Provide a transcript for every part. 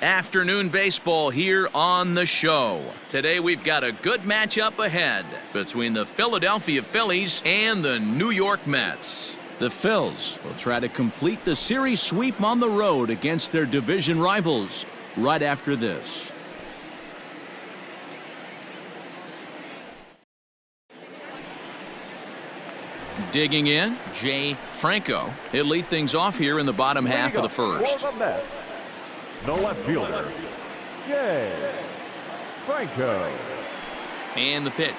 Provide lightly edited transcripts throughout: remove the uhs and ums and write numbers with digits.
Afternoon baseball here on the show. Today we've got a good matchup ahead between the Philadelphia Phillies and the New York Mets. The Phils will try to complete the series sweep on the road against their division rivals right after this. Digging in, Franco. He'll lead things off here in the bottom half of the first. The left fielder, Franco. And the pitch.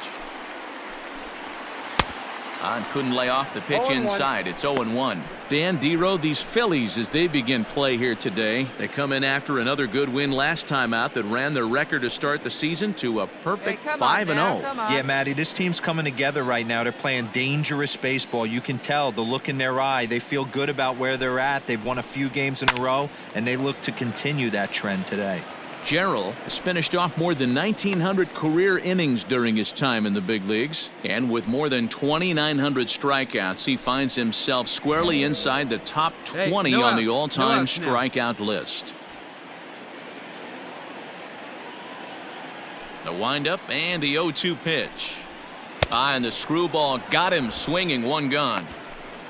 Couldn't lay off the pitch inside. It's 0-1. Dan Dero, these Phillies, as they begin play here today, they come in after another good win last time out that ran their record to start the season to a perfect 5-0. Yeah, Matty, this team's coming together right now. They're playing dangerous baseball. You can tell the look in their eye. They feel good about where they're at. They've won a few games in a row, and they look to continue that trend today. Gerald has finished off more than 1,900 career innings during his time in the big leagues. And with more than 2,900 strikeouts, he finds himself squarely inside the top 20 on the all-time strikeout list. The windup and the 0-2 pitch. And the screwball got him swinging, one gone.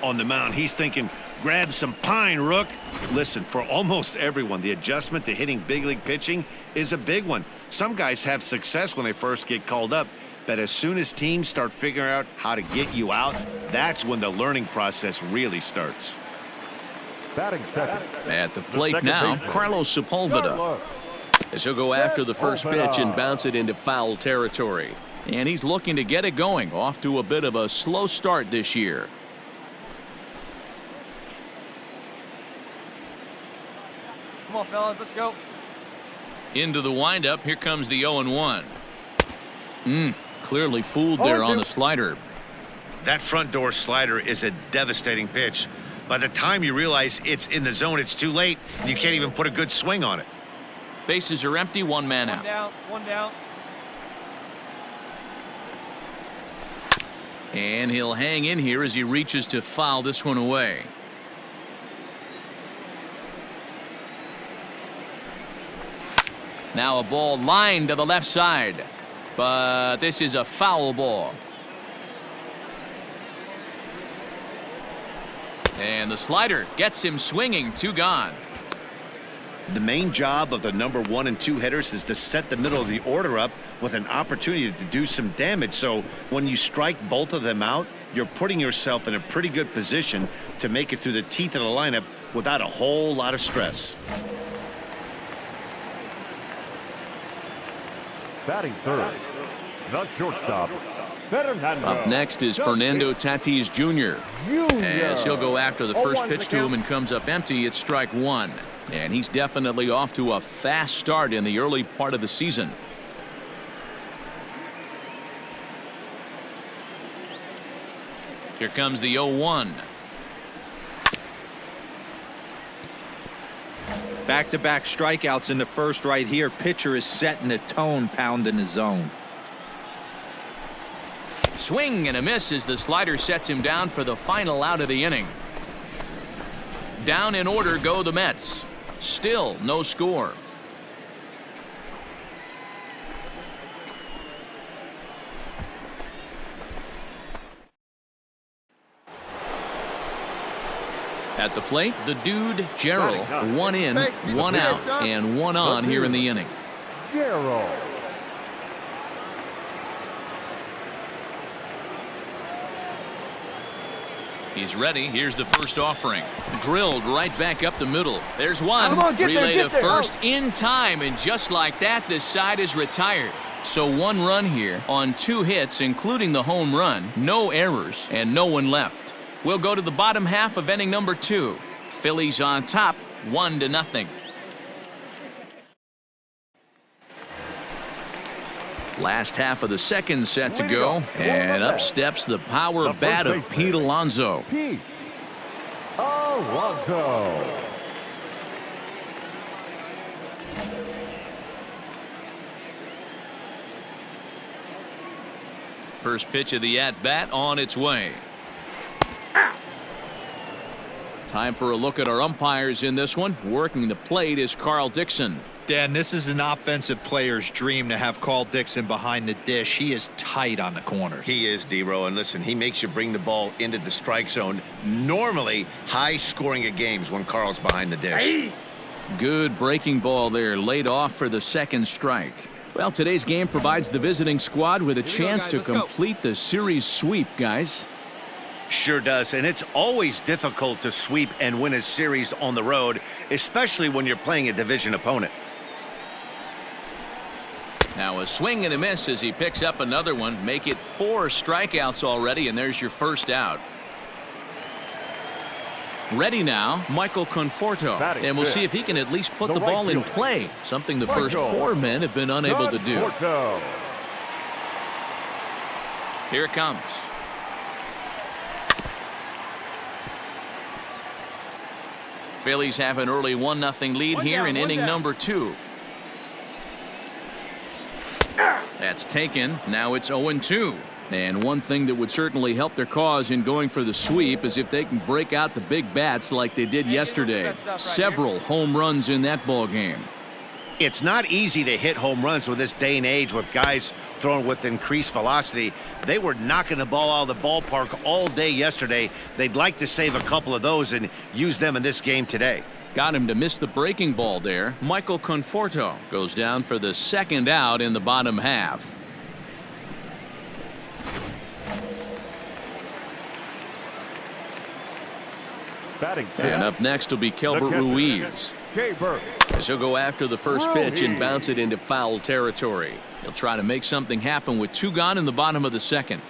On the mound, he's thinking, grab some pine, Rook. Listen, for almost everyone, the adjustment to hitting big league pitching is a big one. Some guys have success when they first get called up, but as soon as teams start figuring out how to get you out, that's when the learning process really starts. Batting second. At the plate now, Carlos Sepulveda. As he'll go after the first pitch and bounce it into foul territory. And he's looking to get it going, off to a bit of a slow start this year. Come on, fellas, let's go. Into the windup. Here comes the 0-1. Clearly fooled there on the slider. That front door slider is a devastating pitch. By the time you realize it's in the zone, it's too late. You can't even put a good swing on it. Bases are empty, one man out. One down. And he'll hang in here as he reaches to foul this one away. Now a ball lined to the left side, but this is a foul ball. And the slider gets him swinging, two gone. The main job of the number 1 and 2 hitters is to set the middle of the order up with an opportunity to do some damage. So when you strike both of them out, you're putting yourself in a pretty good position to make it through the teeth of the lineup without a whole lot of stress. Batting third, the shortstop, Fernando. Up next is Fernando Tatis Jr. As he'll go after the first pitch to him and comes up empty, it's strike one. And he's definitely off to a fast start in the early part of the season. Here comes the 0-1. Back-to-back strikeouts in the first right here. Pitcher is setting the tone, pounding the zone. Swing and a miss as the slider sets him down for the final out of the inning. Down in order go the Mets. Still no score. At the plate, the dude, Gerald. One in, one out, and one on here in the inning. Gerald. He's ready. Here's the first offering. Drilled right back up the middle. There's one. Relay to first in time, and just like that, this side is retired. So one run here on 2 hits, including the home run. No errors, and no one left. We'll go to the bottom half of inning number 2. Phillies on top, 1-0. Last half of the second set to go, and up steps the power bat of Pete Alonso. Pete Alonso. First pitch of the at-bat on its way. Time for a look at our umpires in this one. Working the plate is Carl Dixon. Dan, this is an offensive player's dream to have Carl Dixon behind the dish. He is tight on the corners. He is, D-Row, and listen, he makes you bring the ball into the strike zone. Normally, high scoring of games when Carl's behind the dish. Good breaking ball there, laid off for the second strike. Well, today's game provides the visiting squad with a chance to complete the series sweep, guys. Sure does, and it's always difficult to sweep and win a series on the road, especially when you're playing a division opponent. Now a swing and a miss as he picks up another one. Make it 4 strikeouts already, and there's your first out. Ready now, Michael Conforto, and we'll see if he can at least put the ball in play, something the first 4 men have been unable to do. Here it comes. Phillies have an early 1-0 lead here in inning number 2. That's taken. Now it's 0-2. And one thing that would certainly help their cause in going for the sweep is if they can break out the big bats like they did yesterday. Several home runs in that ball game. It's not easy to hit home runs with this day and age with guys throwing with increased velocity. They were knocking the ball out of the ballpark all day yesterday. They'd like to save a couple of those and use them in this game today. Got him to miss the breaking ball there. Michael Conforto goes down for the second out in the bottom half. And up next will be Kelbert Ruiz. As he'll go after the first pitch and bounce it into foul territory. He'll try to make something happen with 2 gone in the bottom of the second.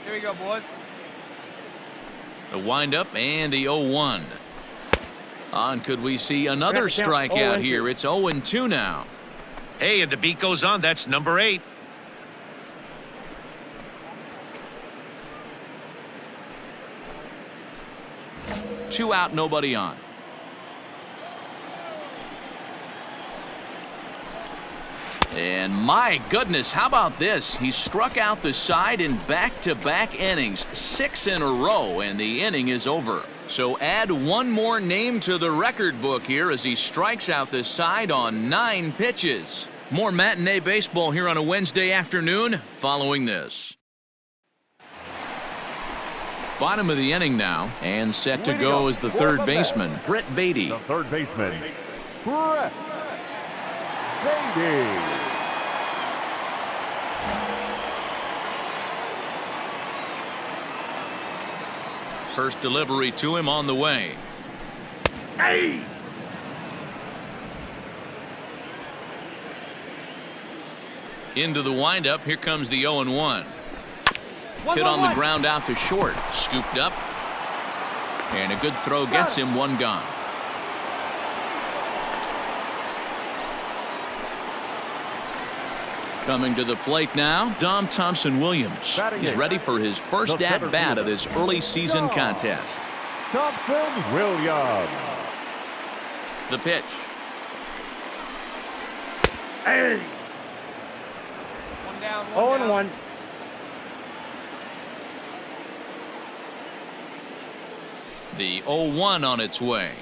Here we go, boys. The windup and the 0-1. On, could we see another strikeout here? It's 0-2 now. Hey, and the beat goes on. That's number 8. Two out, nobody on. And my goodness, how about this? He struck out the side in back-to-back innings, 6 in a row, and the inning is over. So add one more name to the record book here as he strikes out the side on 9 pitches. More matinee baseball here on a Wednesday afternoon following this. Bottom of the inning now, and set to go is the third baseman, Brett Beatty. The third baseman, Brett Beatty. First delivery to him on the way. Hey! Into the windup. Here comes the 0-1. Hit on the ground out to short. Scooped up. And a good throw gets him 1 gone. Coming to the plate now, Dom Thompson-Williams. He's ready for his first at-bat of this early season contest. Thompson-Williams. The pitch. Hey! 1 down, 1 down. 0-1. The 0-1 on its way.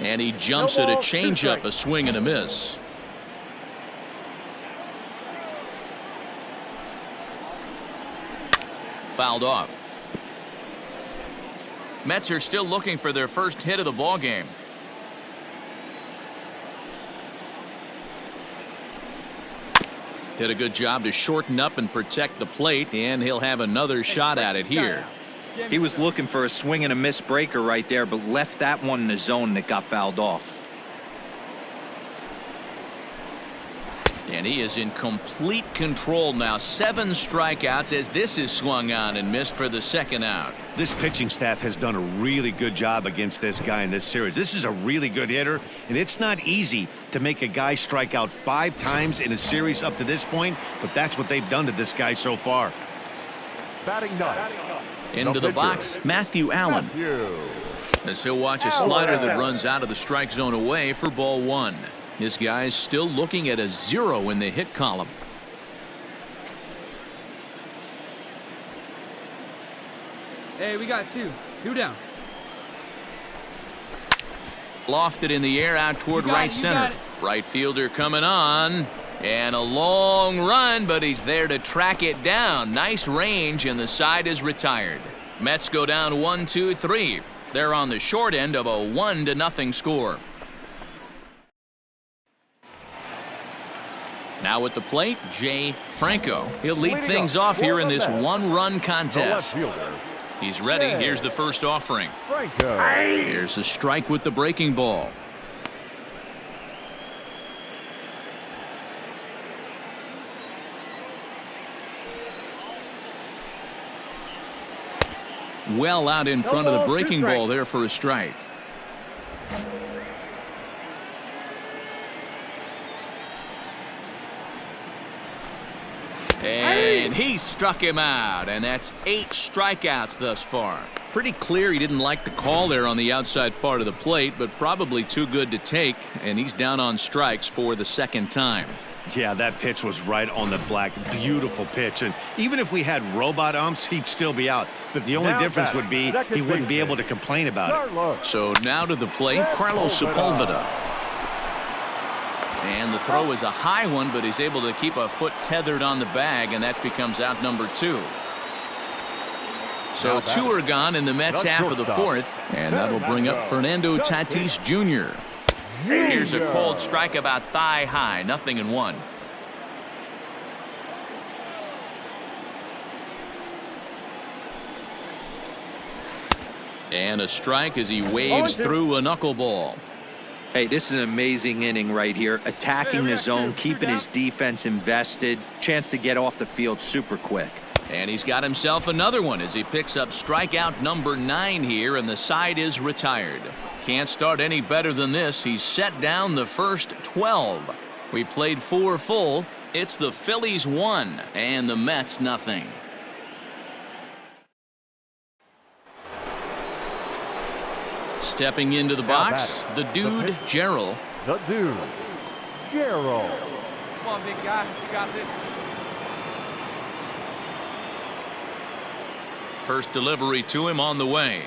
And he jumps at a changeup, a swing and a miss. Fouled off. Mets are still looking for their first hit of the ball game. Did a good job to shorten up and protect the plate, and he'll have another shot at it here. He was looking for a swing and a miss breaker right there, but left that one in the zone that got fouled off. And he is in complete control now. 7 strikeouts as this is swung on and missed for the second out. This pitching staff has done a really good job against this guy in this series. This is a really good hitter, and it's not easy to make a guy strike out 5 times in a series up to this point, but that's what they've done to this guy so far. Batting ninth. Into the box, Matthew Allen. As he'll watch a slider that runs out of the strike zone away for ball 1. This guy's still looking at a 0 in the hit column. Hey, we got two. Two down. Lofted in the air out toward You got right it, you center. got it. Right fielder coming on. And a long run, but he's there to track it down. Nice range, and the side is retired. Mets go down 1-2-3. They're on the short end of a 1-0 score. Now at the plate, Franco. He'll lead things off here in this one-run contest. He's ready. Here's the first offering. Franco. Here's a strike with the breaking ball. Well out in front of the breaking ball there for a strike. And he struck him out, and that's 8 strikeouts thus far. Pretty clear he didn't like the call there on the outside part of the plate, but probably too good to take, and he's down on strikes for the second time. Yeah, that pitch was right on the black. Beautiful pitch. And even if we had robot umps, he'd still be out. But the only difference would be he wouldn't be able to complain about it. So now to the plate, Sepulveda. And the throw is a high one, but he's able to keep a foot tethered on the bag, and that becomes out number 2. So 2 are gone in the Mets half of the fourth, and that'll bring up Fernando Tatis Jr. Here's a cold strike about thigh high, 0-1. And a strike as he waves through a knuckleball. Hey, this is an amazing inning right here. Attacking the zone, keeping his defense invested. Chance to get off the field super quick. And he's got himself another one as he picks up strikeout number 9 here, and the side is retired. Can't start any better than this. He's set down the first 12. We played 4 full. It's the Phillies 1 and the Mets 0. Stepping into the box, the dude, Gerald. The dude, Gerald. Come on, big guy. You got this. First delivery to him on the way.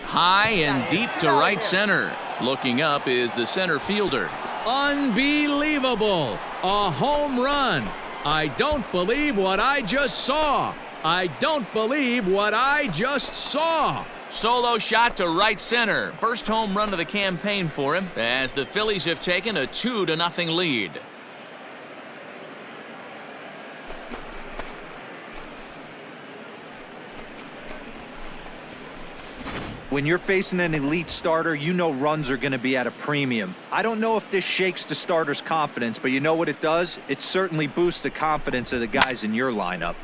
High and deep to right center. Looking up is the center fielder. Unbelievable! A home run. I don't believe what I just saw. I don't believe what I just saw. Solo shot to right center. First home run of the campaign for him as the Phillies have taken a 2-0 lead. When you're facing an elite starter, you know runs are going to be at a premium. I don't know if this shakes the starter's confidence, but you know what it does? It certainly boosts the confidence of the guys in your lineup.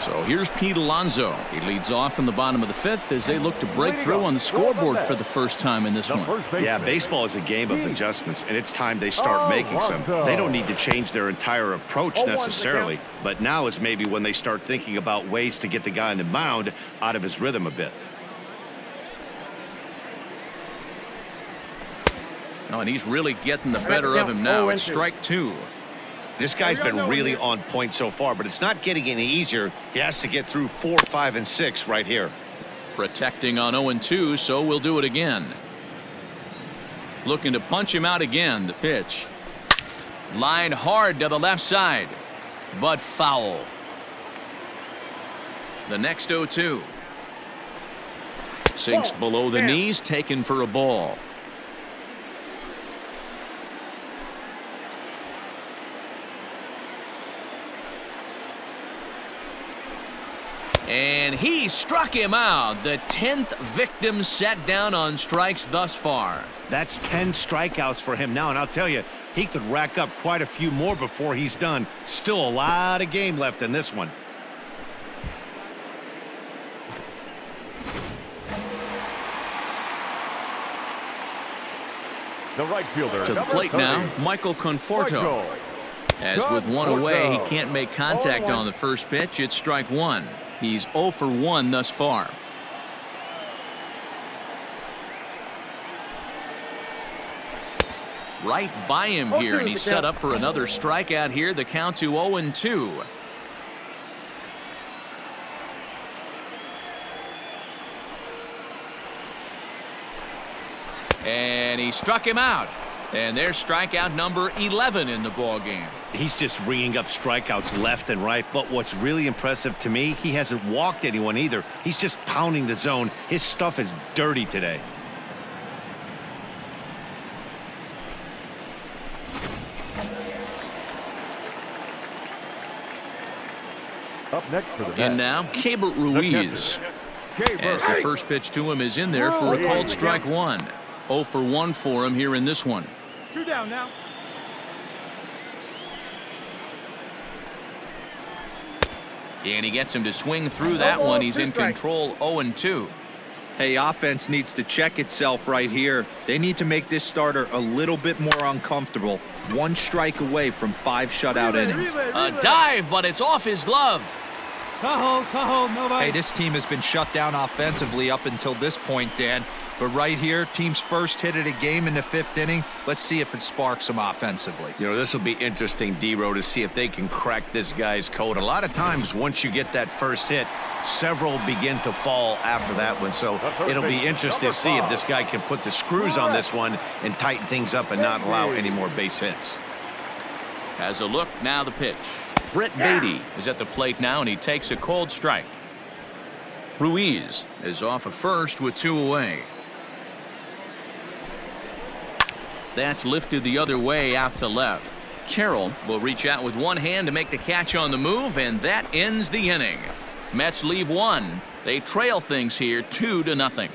So here's Pete Alonso. He leads off in the bottom of the 5th as they look to break through on the scoreboard for the first time in this one. Yeah, baseball is a game of adjustments, and it's time they start making some. They don't need to change their entire approach necessarily, but now is maybe when they start thinking about ways to get the guy on the mound out of his rhythm a bit. Oh, and he's really getting the better of him now. It's strike 2. This guy's been really on point so far, but it's not getting any easier. He has to get through 4, 5, and 6 right here. Protecting on 0-2, so we'll do it again. Looking to punch him out again. The pitch. Line hard to the left side, but foul. The next 0-2. Sinks below the knees, taken for a ball. And he struck him out. The 10th victim set down on strikes thus far. That's 10 strikeouts for him now, and I'll tell you, he could rack up quite a few more before he's done. Still a lot of game left in this one. The right fielder. To the plate now, Michael Conforto. As with one away, he can't make contact on the first pitch. It's strike 1. He's 0 for 1 thus far. right by him here, and he's set up for another strikeout here. The count to 0-2. And he struck him out. And there's strikeout number 11 in the ball game. He's just ringing up strikeouts left and right. But what's really impressive to me, he hasn't walked anyone either. He's just pounding the zone. His stuff is dirty today. Up next for the Mets. And now, Keibert Ruiz. As the first pitch to him is in there for a called strike one. 0 for 1 for him here in this one. 2 down now. And he gets him to swing through that one. He's in control, 0-2. Hey, offense needs to check itself right here. They need to make this starter a little bit more uncomfortable. 1 strike away from 5 shutout innings. A dive, but it's off his glove. Tahoe, nobody. Hey, this team has been shut down offensively up until this point, Dan. But right here, team's first hit of the game in the 5th inning. Let's see if it sparks them offensively. You know, this will be interesting, D-Row, to see if they can crack this guy's code. A lot of times, once you get that first hit, several begin to fall after that one. So it'll be interesting to see if this guy can put the screws on this one and tighten things up and not allow any more base hits. Has a look, now the pitch. Brett Beatty is at the plate now, and he takes a cold strike. Ruiz is off of first with 2 away. That's lifted the other way out to left. Carroll will reach out with one hand to make the catch on the move, and that ends the inning. Mets leave 1. They trail things here 2-0.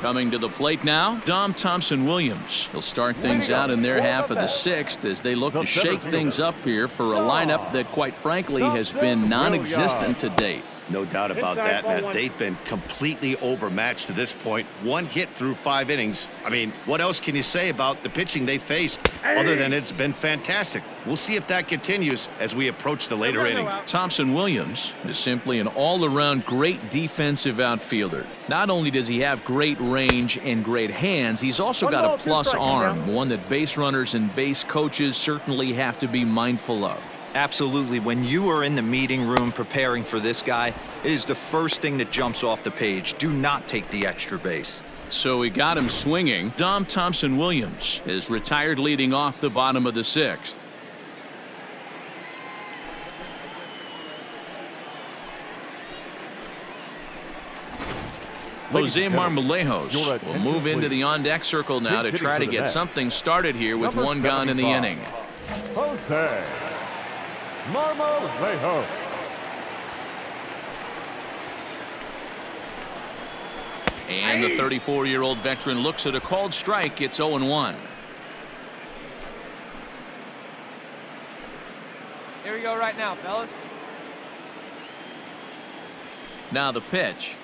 Coming to the plate now, Dom Thompson-Williams. He'll start things out in their half of the 6th as they look to shake things up here for a lineup that, quite frankly, has been non-existent to date. No doubt about that, Matt. They've been completely overmatched to this point. 1 hit through 5 innings. I mean, what else can you say about the pitching they faced other than it's been fantastic? We'll see if that continues as we approach the later inning. Thompson-Williams is simply an all-around great defensive outfielder. Not only does he have great range and great hands, he's also got a plus arm, one that base runners and base coaches certainly have to be mindful of. Absolutely. When you are in the meeting room preparing for this guy, it is the first thing that jumps off the page. Do not take the extra base. So he got him swinging. Dom Thompson-Williams is retired leading off the bottom of the 6th. Jose Marmolejos will move into the on-deck circle now to try to get something started here with 1 gone in the inning. Jose Marmolejos. And the 34-year-old veteran looks at a called strike. It's 0-1. Here we go right now, fellas. Now the pitch.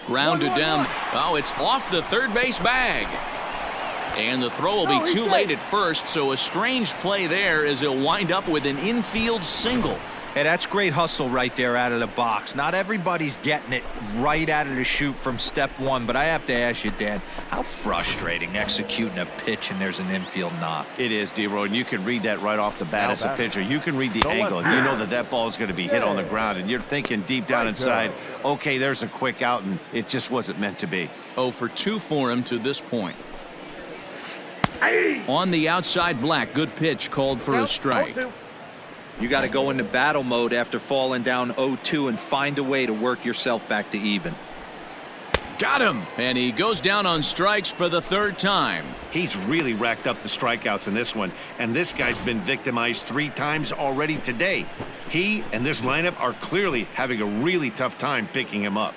Grounded down. Oh, it's off the third base bag. And the throw will be too late at first, so a strange play there as he'll wind up with an infield single. Hey, that's great hustle right there out of the box. Not everybody's getting it right out of the chute from step 1, but I have to ask you, Dan, how frustrating executing a pitch and there's an infield knock. It is, D-Roy, and you can read that right off the bat as a pitcher. You can read the angle, and you know that that ball is going to be hit on the ground, and you're thinking deep down inside, okay, there's a quick out, and it just wasn't meant to be. 0 for 2 for him to this point. On the outside, Black. Good pitch called for a strike. You got to go into battle mode after falling down 0-2 and find a way to work yourself back to even. Got him. And he goes down on strikes for the 3rd time. He's really racked up the strikeouts in this one, and this guy's been victimized 3 times already today. He and this lineup are clearly having a really tough time picking him up.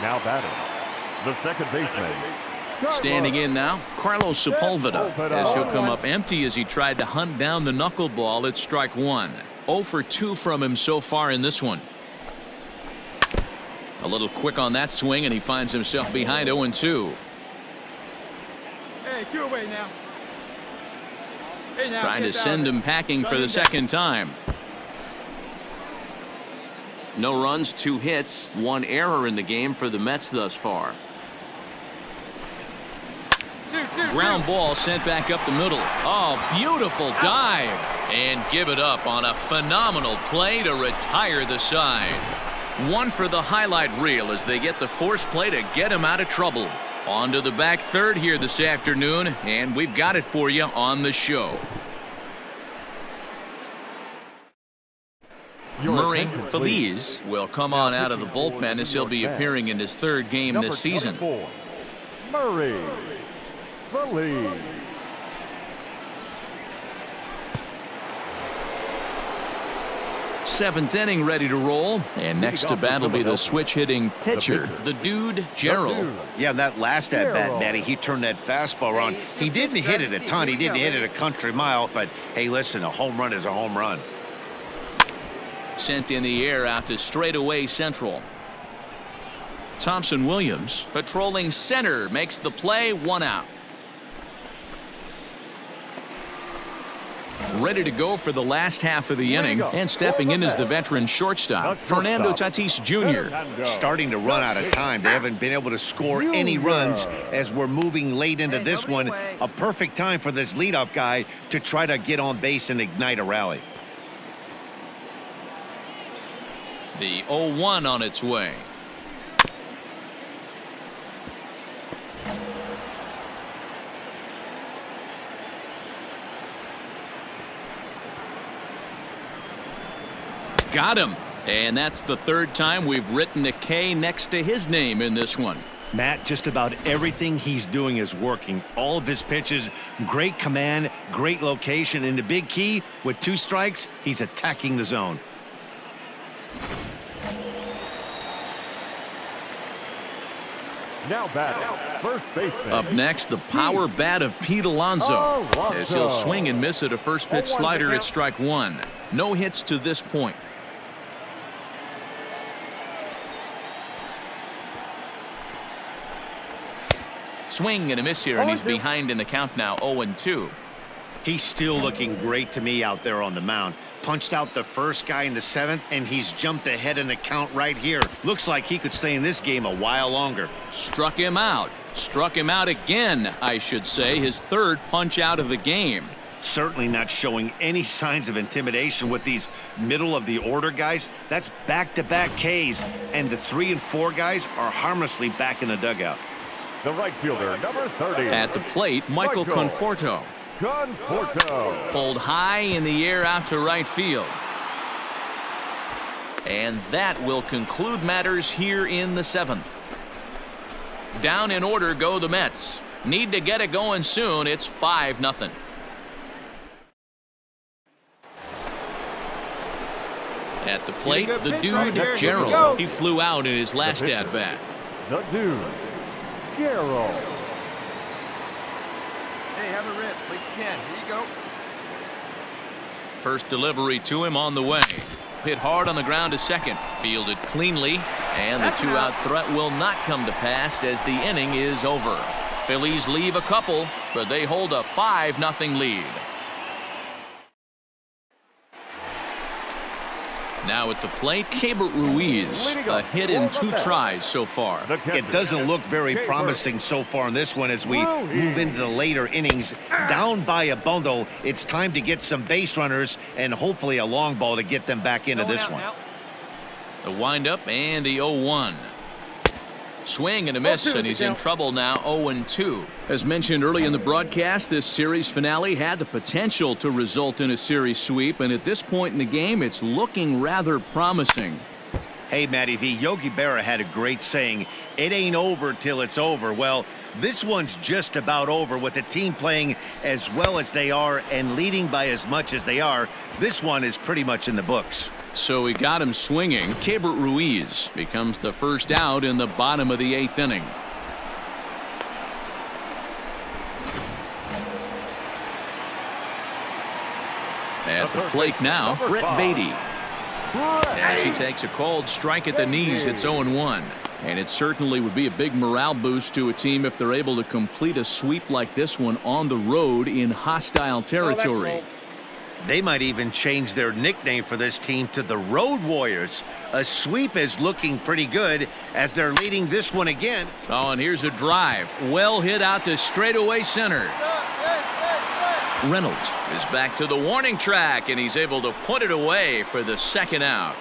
Now batting, the second baseman. Standing in now, Carlos Sepulveda, as he'll come up empty as he tried to hunt down the knuckleball at strike 1. 0 for 2 from him so far in this one. A little quick on that swing, and he finds himself behind 0-2. Hey, 2 away now. Trying to send him packing for the second time. No runs, 2 hits, 1 error in the game for the Mets thus far. Ground ball sent back up the middle. Oh, beautiful dive. And give it up on a phenomenal play to retire the side. 1 for the highlight reel as they get the force play to get him out of trouble. On to the back third here this afternoon, and we've got it for you on the show. Murray Phillies will come on out of the bullpen as he'll be appearing in his 3rd game this season. Murray Phillies. Seventh inning ready to roll, and next to bat will be the switch-hitting pitcher, the dude, Gerald. Yeah, that last at-bat, Matty, he turned that fastball on. He didn't hit it a ton. He didn't hit it a country mile, but hey, listen, a home run is a home run. Sent in the air out to straightaway central. Thompson Williams patrolling center makes the play, 1 out. Ready to go for the last half of the inning, and stepping in is the veteran shortstop, Fernando Tatis Jr. Starting to run out of time. They haven't been able to score any runs as we're moving late into this one. A perfect time for this leadoff guy to try to get on base and ignite a rally. The 0-1 on its way. Got him. And that's the 3rd time we've written a K next to his name in this one. Matt, just about everything he's doing is working. All of his pitches, great command, great location, and the big key, with 2 strikes, he's attacking the zone. Now batting, first baseman. Up next, the power bat of Pete Alonso, as he'll swing and miss at a first pitch slider at strike 1. No hits to this point. Swing and a miss here, and he's behind in the count now, 0-2. He's still looking great to me out there on the mound. Punched out the first guy in the 7th, and he's jumped ahead in the count right here. Looks like he could stay in this game a while longer. Struck him out. Struck him out again, I should say. His 3rd punch out of the game. Certainly not showing any signs of intimidation with these middle-of-the-order guys. That's back-to-back Ks, and the 3 and 4 guys are harmlessly back in the dugout. The right fielder, number 30. At the plate, Michael Conforto. Pulled high in the air out to right field. And that will conclude matters here in the 7th. Down in order go the Mets. Need to get it going soon. It's 5-0. At the plate, the dude, Gerald. He flew out in his last at-bat. The dude, Gerald. Hey, have a rip like you can. Here you go. First delivery to him on the way. Hit hard on the ground to second. Fielded cleanly. And the 2-out threat will not come to pass as the inning is over. Phillies leave a couple, but they hold a 5-0 lead. Now at the plate, Keibert Ruiz. A hit in 2 tries so far. It doesn't look very promising so far in this one as we move into the later innings. Down by a bundle, it's time to get some base runners and hopefully a long ball to get them back into this one. The windup and the 0-1. Swing and a miss, and he's in trouble now, 0-2. As mentioned early in the broadcast, this series finale had the potential to result in a series sweep, and at this point in the game, it's looking rather promising. Hey, Matty V, Yogi Berra had a great saying, it ain't over till it's over. Well, this one's just about over with the team playing as well as they are and leading by as much as they are. This one is pretty much in the books. So we got him swinging. Keibert Ruiz becomes the first out in the bottom of the 8th inning. At the plate now, Brett Beatty. As he takes a cold strike at the knees, it's 0-1. And it certainly would be a big morale boost to a team if they're able to complete a sweep like this one on the road in hostile territory. They might even change their nickname for this team to the Road Warriors. A sweep is looking pretty good as they're leading this one again. Oh, and here's a drive. Well hit out to straightaway center. Reynolds is back to the warning track, and he's able to put it away for the second out.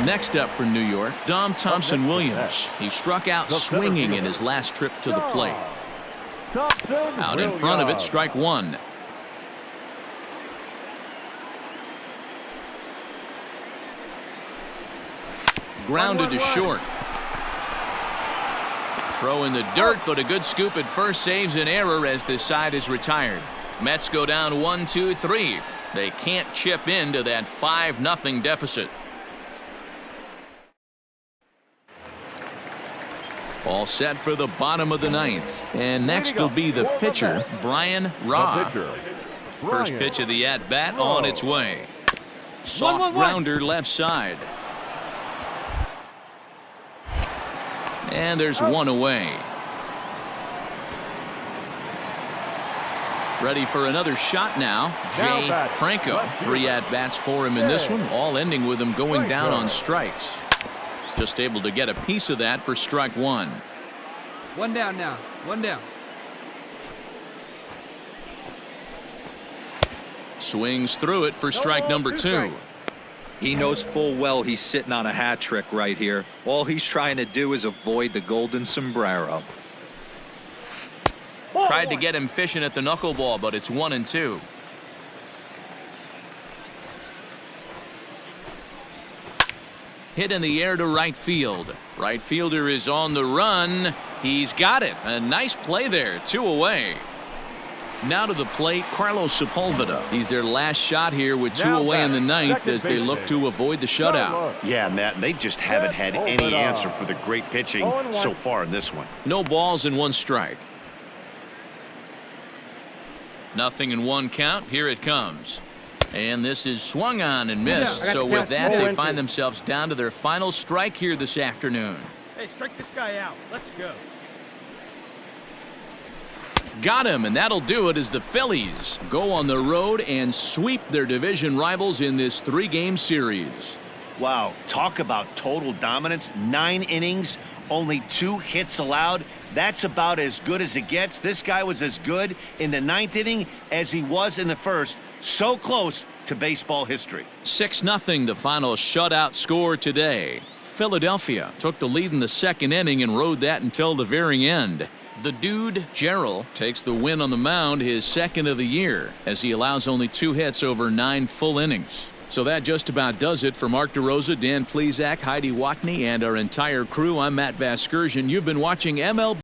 Next up for New York, Dom Thompson-Williams. He struck out swinging in his last trip to the plate. Out in front of it, strike one. Grounded to short. Throw in the dirt, but a good scoop at first saves an error as this side is retired. Mets go down 1-2-3. They can't chip into that 5-0 deficit. All set for the bottom of the ninth. And next will be the pitcher, Brian Raw. First pitch of the at-bat on its way. Soft grounder left side. And there's one away. Ready for another shot now. Jay Franco. 3 at-bats for him in this one, all ending with him going down on strikes. Just able to get a piece of that for strike one. One down now. One down. Swings through it for strike number 2. He knows full well he's sitting on a hat trick right here. All he's trying to do is avoid the golden sombrero. Tried to get him fishing at the knuckleball, but it's 1-2. Hit in the air to right field. Right fielder is on the run. He's got it. A nice play there. 2 away. Now to the plate, Carlos Sepulveda. He's their last shot here with 2 away in the ninth as they look to avoid the shutout. Yeah, Matt, they just haven't had any answer for the great pitching so far in this one. No balls and 1 strike. Nothing in 1 count. Here it comes. And this is swung on and missed. So with that, they find themselves down to their final strike here this afternoon. Hey, strike this guy out. Let's go. Got him, and that'll do it as the Phillies go on the road and sweep their division rivals in this 3-game series. Wow, talk about total dominance. 9 innings, only 2 hits allowed. That's about as good as it gets. This guy was as good in the 9th inning as he was in the first. So close to baseball history. 6-0 the final shutout score today. Philadelphia took the lead in the 2nd inning and rode that until the very end. The dude, Gerald, takes the win on the mound, his 2nd of the year, as he allows only 2 hits over 9 full innings. So that just about does it for Mark DeRosa, Dan Plesac, Heidi Watney, and our entire crew. I'm Matt Vasgersian. You've been watching MLB.